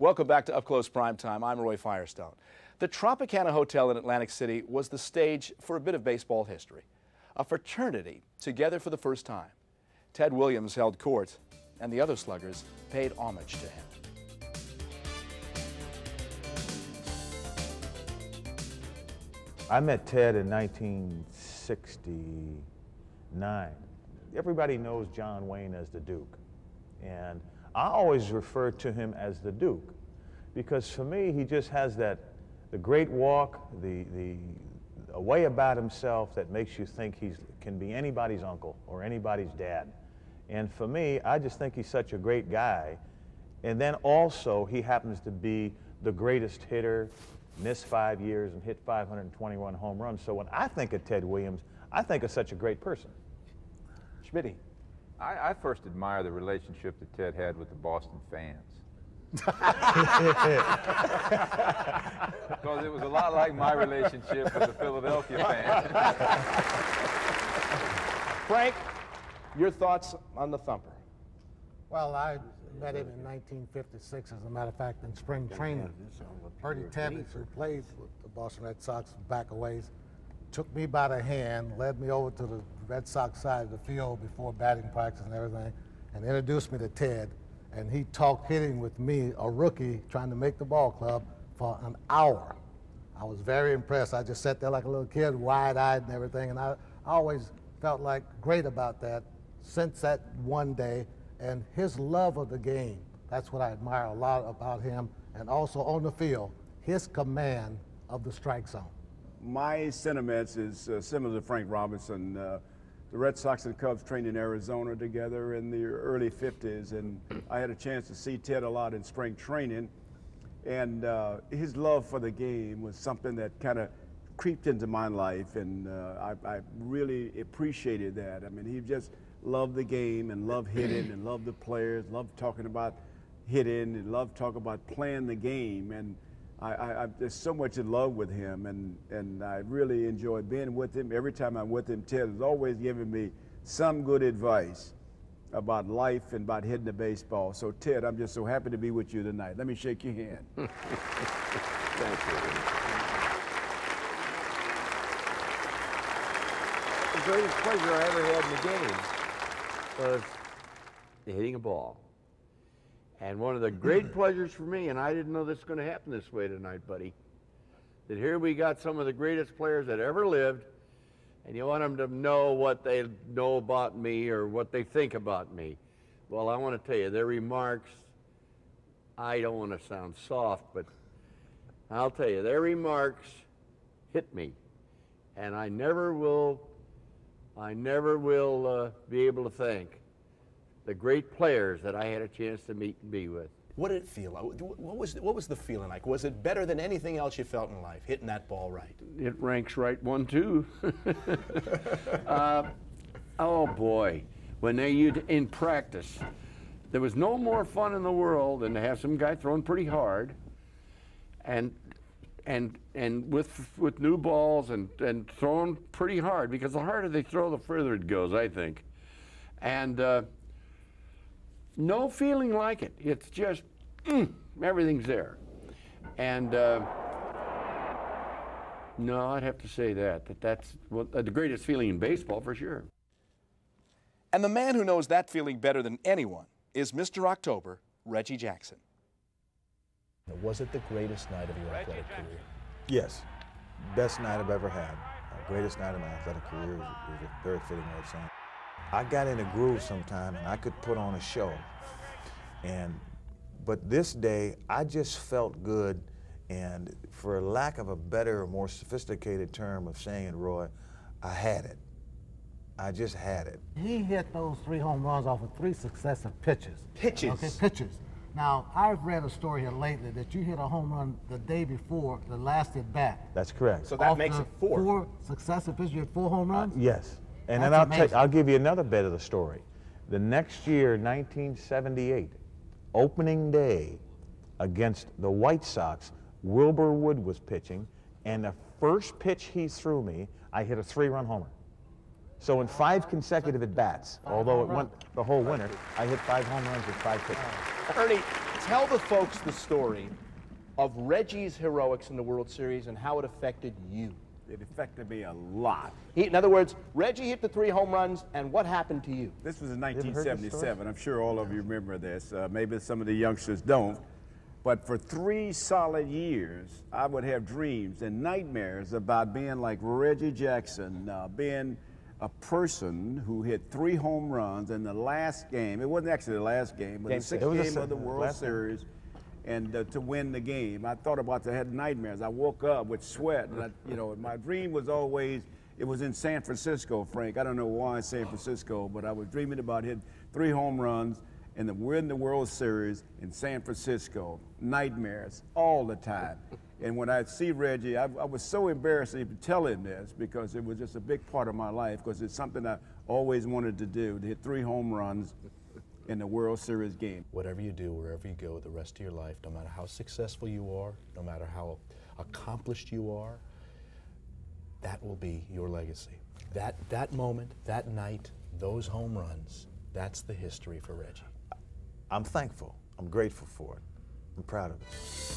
Welcome back to Up Close Primetime. I'm Roy Firestone. The Tropicana Hotel in Atlantic City was the stage for a bit of baseball history. A fraternity together for the first time. Ted Williams held court, and the other sluggers paid homage to him. I met Ted in 1969. Everybody knows John Wayne as the Duke. And I always refer to him as the Duke because for me, he just has the great walk, a way about himself that makes you think he can be anybody's uncle or anybody's dad. And for me, I just think he's such a great guy. And then also, he happens to be the greatest hitter, missed 5 years and hit 521 home runs. So when I think of Ted Williams, I think of such a great person. Schmitty. I first admire the relationship that Ted had with the Boston fans. Because it was a lot like my relationship with the Philadelphia fans. Frank, your thoughts on the Thumper? Well, I met him in 1956, as a matter of fact, in spring training. Bertie Tavis, who played with the Boston Red Sox back a ways, took me by the hand, led me over to the Red Sox side of the field before batting practice and everything, and introduced me to Ted. And he talked hitting with me, a rookie, trying to make the ball club for an hour. I was very impressed. I just sat there like a little kid, wide-eyed and everything, and I always felt like great about that since that one day. And his love of the game, that's what I admire a lot about him. And also on the field, his command of the strike zone. My sentiments is similar to Frank Robinson. The Red Sox and Cubs trained in Arizona together in the early 50s, and I had a chance to see Ted a lot in spring training. And his love for the game was something that kind of creeped into my life, and I really appreciated that. I mean, he just loved the game and loved hitting and loved the players, loved talking about hitting and loved talking about playing the game. And I'm just so much in love with him, and I really enjoy being with him. Every time I'm with him, Ted is always giving me some good advice about life and about hitting the baseball. So, Ted, I'm just so happy to be with you tonight. Let me shake your hand. Thank you. The greatest pleasure I ever had in the game was hitting a ball. And one of the great pleasures for me, and I didn't know this was going to happen this way tonight, buddy, that here we got some of the greatest players that ever lived, and you want them to know what they know about me or what they think about me. Well, I want to tell you, their remarks, I don't want to sound soft, but I'll tell you, their remarks hit me. And I never will be able to thank the great players that I had a chance to meet and be with. What did it feel like? What was the feeling like? Was it better than anything else you felt in life, hitting that ball right? It ranks right 1, 2. Oh boy, when in practice, there was no more fun in the world than to have some guy throwing pretty hard, and with new balls and throwing pretty hard, because the harder they throw, the further it goes, I think. And no feeling like it. It's just, everything's there. And no, I'd have to say that's the greatest feeling in baseball for sure. And the man who knows that feeling better than anyone is Mr. October, Reggie Jackson. Was it the greatest night of your athletic career? Yes, best night I've ever had. Greatest night of my athletic career is a very fitting way of saying it. I got in a groove sometime and I could put on a show. But this day, I just felt good, and for lack of a better or more sophisticated term of saying it, Roy, I had it. I just had it. He hit those 3 home runs off of 3 successive pitches. Pitches? Okay, pitches. Now, I've read a story here lately that you hit a home run the day before the last at bat. That's correct. So that makes it 4. 4 successive pitches, you had 4 home runs? Yes. And That's then I'll give you another bit of the story. The next year, 1978, opening day against the White Sox, Wilbur Wood was pitching, and the first pitch he threw me, I hit a 3-run homer. So in 5 consecutive at-bats, although it went the whole winter, I hit 5 home runs with 5 pitches. Ernie, tell the folks the story of Reggie's heroics in the World Series and how it affected you. It affected me a lot. In other words, Reggie hit the 3 home runs, and what happened to you? This was in heard this 1977. I'm sure all of you remember this. Maybe some of the youngsters don't. But for 3 solid years, I would have dreams and nightmares about being like Reggie Jackson, being a person who hit 3 home runs in the last game. It wasn't actually the last game, but Game the 6. 6th game of the World Series, and to win the game. I thought about that. I had nightmares. I woke up with sweat. And my dream was always, it was in San Francisco, Frank. I don't know why San Francisco, but I was dreaming about hitting 3 home runs and to win the World Series in San Francisco. Nightmares all the time. And when I see Reggie, I was so embarrassed to even tell him this because it was just a big part of my life because it's something I always wanted to do, to hit 3 home runs in the World Series game. Whatever you do, wherever you go the rest of your life, no matter how successful you are, no matter how accomplished you are, that will be your legacy. That moment, that night, those home runs, that's the history for Reggie. I'm thankful. I'm grateful for it. I'm proud of it.